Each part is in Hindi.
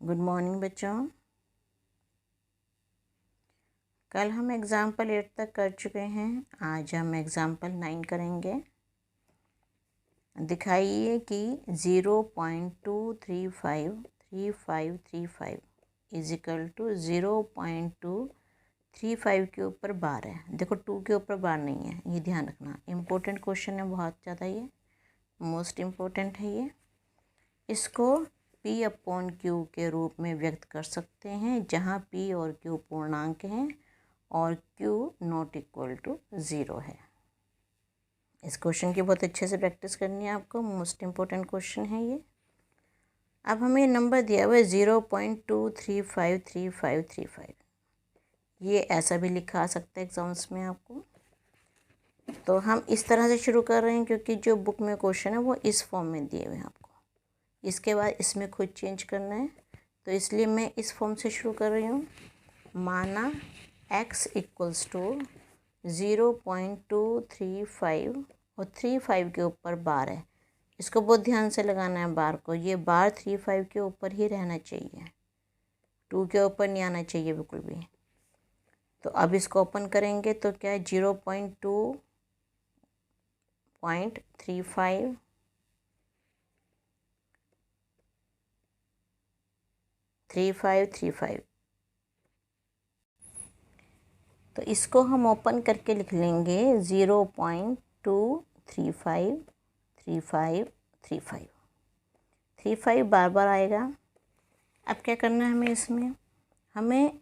गुड मॉर्निंग बच्चों। कल हम एग्ज़ाम्पल 8 तक कर चुके हैं। आज हम एग्ज़ाम्पल 9 करेंगे। दिखाइए कि 0.2353535 इजिकल टू 0.235 के ऊपर बार है। देखो 2 के ऊपर बार नहीं है, ये ध्यान रखना। इम्पोर्टेंट क्वेश्चन है बहुत ज़्यादा, ये मोस्ट इम्पोर्टेंट है। ये इसको P अपॉन Q के रूप में व्यक्त कर सकते हैं, जहाँ P और Q पूर्णांक हैं और Q नॉट इक्वल टू 0 है। इस क्वेश्चन की बहुत अच्छे से प्रैक्टिस करनी है आपको, मोस्ट इम्पोर्टेंट क्वेश्चन है ये। अब हमें नंबर दिया हुआ है 0.2353535। ये ऐसा भी लिखा आ सकता है एग्जाम्स में आपको। तो हम इस तरह से शुरू कर रहे हैं क्योंकि जो बुक में क्वेश्चन है वो इस फॉर्म में दिए हुए हैं आपको। इसके बाद इसमें खुद चेंज करना है, तो इसलिए मैं इस फॉर्म से शुरू कर रही हूँ। माना x इक्वल्स टू 0.235 और 35 के ऊपर बार है। इसको बहुत ध्यान से लगाना है बार को। ये बार 35 के ऊपर ही रहना चाहिए, 2 के ऊपर नहीं आना चाहिए बिल्कुल भी। तो अब इसको ओपन करेंगे तो क्या है 0.235 3535। तो इसको हम ओपन करके लिख लेंगे 0.2353535। 35 बार बार आएगा। अब क्या करना है हमें इसमें, हमें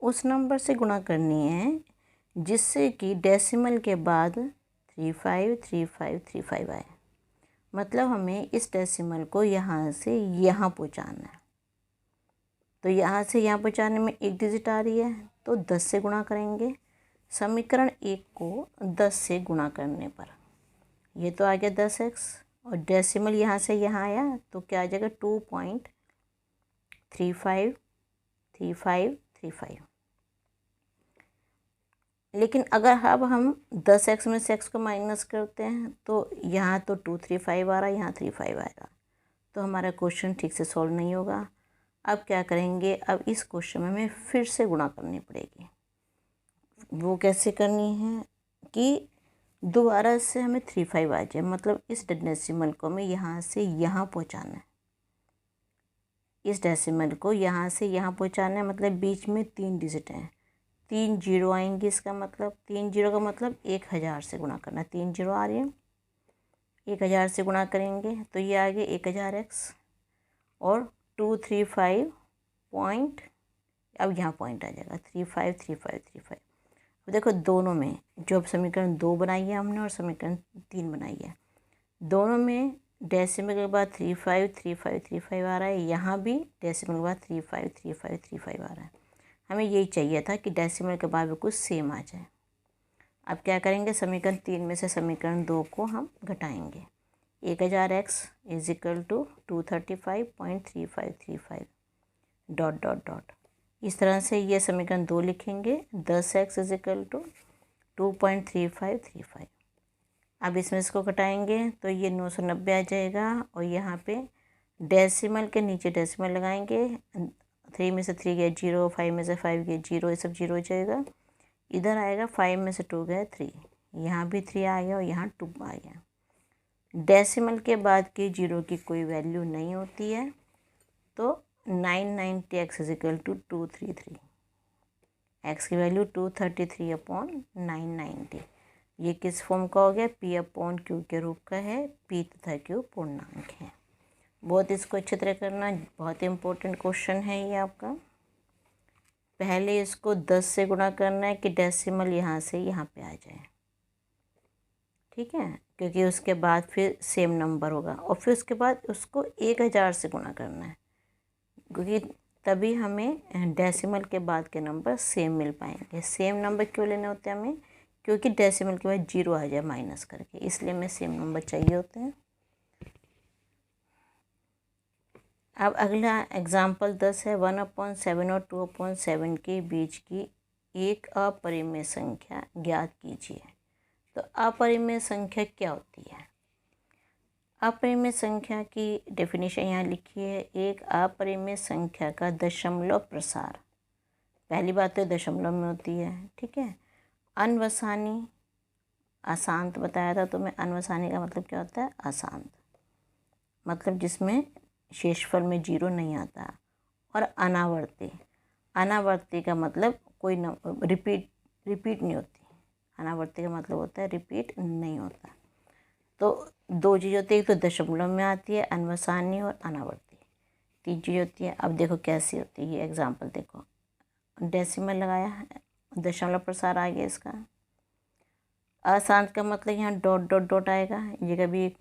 उस नंबर से गुणा करनी है जिससे कि डेसिमल के बाद 353535 आए। मतलब हमें इस डेसिमल को यहाँ से यहाँ पहुँचाना है। तो यहाँ से यहाँ पहुँचाने में एक डिजिट आ रही है, तो 10 से गुणा करेंगे। समीकरण 1 को 10 से गुणा करने पर ये तो आ गया 10x, और डेसिमल यहाँ से यहाँ आया तो क्या आ जाएगा 2.353535। लेकिन अगर अब हम 10x में से x को माइनस करते हैं तो यहाँ तो 235 आ रहा है, यहाँ 35 आएगा, तो हमारा क्वेश्चन ठीक से सॉल्व नहीं होगा। अब क्या करेंगे, अब इस क्वेश्चन में हमें फिर से गुणा करनी पड़ेगी। वो कैसे करनी है कि दोबारा से हमें 35 आ जाए, मतलब इस डेसिमल को हमें यहाँ से यहाँ पहुँचाना है। इस डेसिमल को यहाँ से यहाँ पहुँचाना है, मतलब बीच में 3 डिजिट हैं, 3 जीरो आएंगे। इसका मतलब 3 जीरो का मतलब 1000 से गुणा करना। 3 जीरो आ रही है, 1000 से गुणा करेंगे तो ये आ गया 1000x और 235 पॉइंट, अब यहाँ पॉइंट आ जाएगा 353535। अब देखो दोनों में जो अब समीकरण 2 बनाई है हमने और समीकरण 3 बनाई है, दोनों में डेसिमल के बाद 353535 आ रहा है, यहाँ भी डेसिमल के बाद 353535 आ रहा है। हमें यही चाहिए था कि डेसिमल के बाद बिल्कुल सेम आ जाए। अब क्या करेंगे, समीकरण 3 में से समीकरण 2 को हम घटाएंगे। 1000x is equal to 235.3535 dot dot dot. इस तरह से ये समीकरण 2 लिखेंगे। 10x is equal to 2.3535। अब इसमें इसको घटाएंगे तो ये 990 आ जाएगा, और यहाँ पे डेसिमल के नीचे डेसिमल लगाएंगे। 3 में से 3 गया 0, 5 में से 5 गया 0, ये सब 0 हो जाएगा। इधर आएगा 5 में से 2 गया 3, यहाँ भी 3 आ गया और यहाँ 2 आ गया। डेसिमल के बाद की 0 की कोई वैल्यू नहीं होती है, तो 990x is equal to 233। x की वैल्यू 233/990। ये किस फॉर्म का हो गया, P अपॉन Q के रूप का है। P तथा Q पूर्णांक है। बहुत इसको अच्छी तरह करना, बहुत इम्पोर्टेंट क्वेश्चन है ये आपका। पहले इसको 10 से गुणा करना है कि डेसिमल यहाँ से यहाँ पे आ जाए, ठीक है, क्योंकि उसके बाद फिर सेम नंबर होगा, और फिर उसके बाद उसको 1000 से गुणा करना है, क्योंकि तभी हमें डेसिमल के बाद के नंबर सेम मिल पाएंगे। सेम नंबर क्यों लेने होते हैं हमें, क्योंकि डेसिमल के बाद 0 आ जाए माइनस करके, इसलिए हमें सेम नंबर चाहिए होते हैं। अब अगला एग्जाम्पल 10 है। 1/7 और 2/7 के बीच की एक अपरिमेय संख्या ज्ञात कीजिए। तो अपरिमेय संख्या क्या होती है, अपरिमेय संख्या की डेफिनेशन यहाँ लिखी है। एक अपरिमेय संख्या का दशमलव प्रसार, पहली बात तो दशमलव में होती है, ठीक है। अनवसानी, अशांत बताया था तो मैं, अनवसानी का मतलब क्या होता है? अशांत, मतलब जिसमें शेषफल में 0 नहीं आता। और अनावर्ती, अनावर्ती का मतलब कोई रिपीट नहीं होती। अनावर्ती का मतलब होता है रिपीट नहीं होता। तो 2 चीज़ होती है, एक तो दशमलव में आती है अनवसानी और अनावर्ती, 3 चीज़ होती है। अब देखो कैसी होती है ये एग्जाम्पल, देखो डेसिमल लगाया है, दशमलव प्रसार आ गया इसका। अशांत का मतलब यहाँ डॉट डॉट डॉट आएगा, ये कभी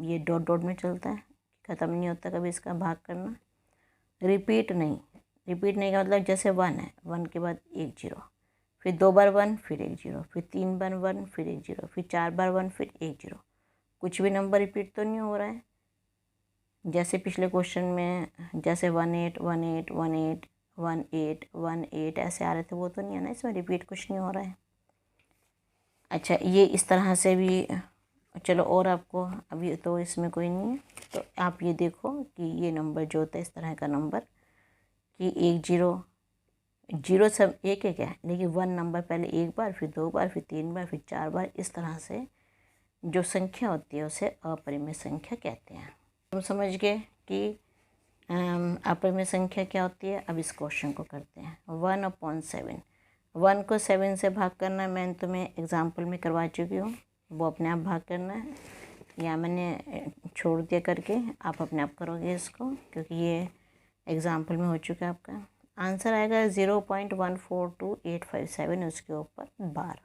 ये डॉट डॉट में चलता है, ख़त्म नहीं होता कभी इसका भाग करना। रिपीट नहीं, रिपीट नहीं का मतलब जैसे 1 है, 1 के बाद 1 0, फिर 2 बार 1 फिर 1 0, फिर 3 बार 1 फिर 1 0, फिर 4 बार 1 फिर 1 0। कुछ भी नंबर रिपीट तो नहीं हो रहा है, जैसे पिछले क्वेश्चन में जैसे 1 8 1 8 1 8 1 8 1 8 ऐसे आ रहे थे, वो तो नहीं है ना, इसमें रिपीट कुछ नहीं हो रहा है। अच्छा, ये इस तरह से भी, चलो और आपको अभी तो इसमें कोई नहीं है, तो आप ये देखो कि ये नंबर जो होता है इस तरह का नंबर कि 1 0 0 सब एक एक है, लेकिन 1 नंबर पहले 1 बार, फिर 2 बार, फिर 3 बार, फिर 4 बार, इस तरह से जो संख्या होती है उसे अपरिमेय संख्या कहते हैं। तुम समझ गए कि अपरिमेय संख्या क्या होती है। अब इस क्वेश्चन को करते हैं। 1/7, 1 को 7 से भाग करना, मैंने तुम्हें एग्जाम्पल में करवा चुकी हूँ, वो अपने आप भाग करना है, या मैंने छोड़ दिया करके, आप अपने आप करोगे इसको, क्योंकि ये एग्जाम्पल में हो चुका है आपका। आंसर आएगा 0.142857, उसके ऊपर बार,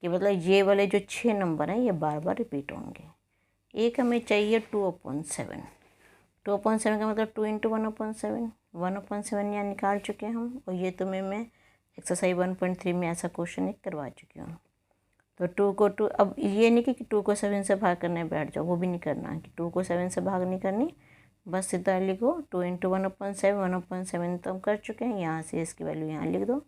कि मतलब ये वाले जो 6 नंबर हैं ये बार बार रिपीट होंगे। एक हमें चाहिए 2/7, 2/7 का मतलब 2 × 1/7, 1/7 यहाँ निकाल चुके हैं हम, और ये तुम्हें मैं एक्सरसाइज 1.3 में ऐसा क्वेश्चन एक करवा चुकी हूँ। तो 2 को 2, अब ये नहीं कि 2 को 7 से भाग करने बैठ जाओ, वो भी नहीं करना कि 2 को 7 से भाग नहीं करनी, बस सीधा लिखो 2 × 1/7, 1/7 तो हम कर चुके हैं, यहाँ से इसकी वैल्यू यहाँ लिख दो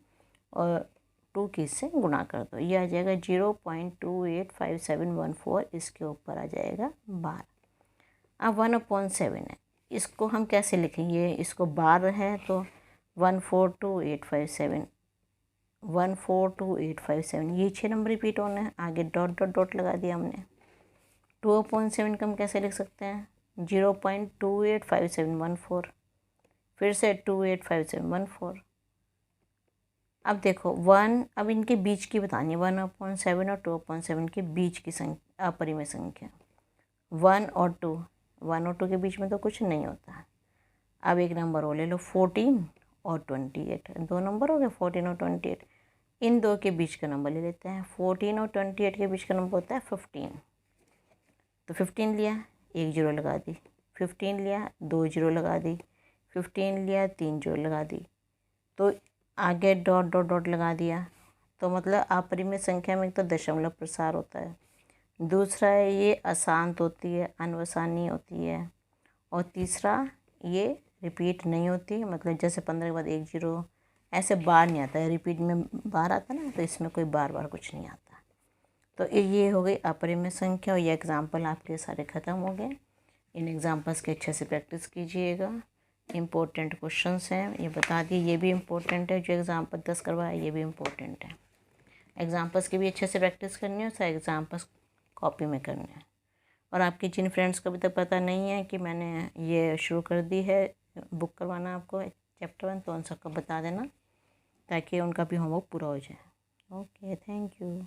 और 2 की इससे गुणा कर दो, ये आ जाएगा 0.285714, इसके ऊपर आ जाएगा बार। अब 1/7 है, इसको हम कैसे लिखेंगे, इसको बार है तो 142857, 142857, ये 6 नंबर रिपीट होना है, आगे डॉट डॉट डॉट लगा दिया हमने। 2/7 को हम कैसे लिख सकते हैं, 0.285714, फिर से 285714। अब देखो 1, अब इनके बीच की बतानी है, 1/7 और 2/7 के बीच की संख्या, अपरिमेय संख्या 1 और 2, 1 और 2 के बीच में तो कुछ नहीं होता। अब एक नंबर और ले लो, 14 और 28, 2 नंबर हो गए 14 और 28, इन दो के बीच का नंबर ले लेते हैं। 14 और 28 के बीच का नंबर होता है 15, तो 15 लिया, 1 0 लगा दी, 15 लिया, 2 0 लगा दी, 15 लिया, 3 0 लगा दी, तो आगे डॉट डॉट डॉट लगा दिया। तो मतलब अपरिमेय संख्या में एक तो दशमलव प्रसार होता है, दूसरा है ये अशांत होती है, अनवसानी होती है, और तीसरा ये रिपीट नहीं होती, मतलब जैसे 15 के बाद 1 0 ऐसे बार नहीं आता है, रिपीट में बार आता ना, तो इसमें कोई बार बार कुछ नहीं आता। तो ये हो गई अपरिमेय संख्या, और ये एग्जाम्पल आपके सारे ख़त्म हो गए। इन एग्जाम्पल्स की अच्छे से प्रैक्टिस कीजिएगा। इम्पोर्टेंट क्वेश्चंस हैं, ये बता दिए, ये भी इम्पोर्टेंट है, जो एग्जाम्पल 10 करवाया ये भी इम्पोर्टेंट है। एग्जाम्पल्स की भी अच्छे से प्रैक्टिस करनी है, सारे एग्जाम्पल्स कॉपी में करने हैं। और आपके जिन फ्रेंड्स को अभी तक पता नहीं है कि मैंने ये शुरू कर दी है बुक करवाना आपको चैप्टर 1, तो उन सबको बता देना ताकि उनका भी होमवर्क पूरा हो जाए। Okay, thank you.